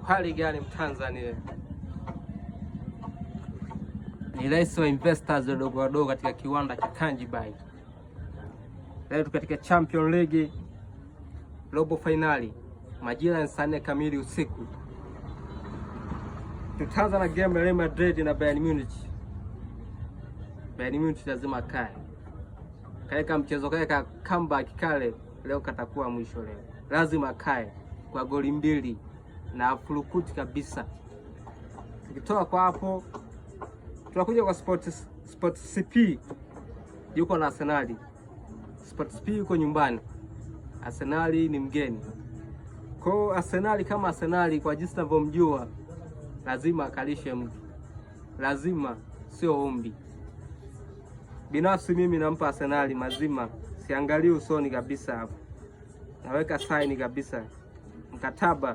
Hali gani Mtanzania? Ni rais wa investors wadogo wadogo katika kiwanda cha Kanjibai. Leo katika Champions League robo finali majira ya saa 4 kamili usiku. Tutaanza na game ya Real Madrid na Bayern Munich. Bayern Munich lazima kae. Kaeka mchezo kaeka comeback kale leo katakuwa mwisho leo. Lazima kae kwa goli 2 na furukuti kabisa. Tukitoka kwa hapo tunakuja kwa Sport CP. Yuko na Arsenal. Sport CP yuko nyumbani. Arsenal ni mgeni. Kwa Arsenal kama Arsenal kwa jinsi tunavyomjua lazima akalishe mtu. Lazima, sio ombi. Binafsi mimi nampa Arsenal mazima. Siangalie usoni kabisa hapo. Naweka saini kabisa. Mkataba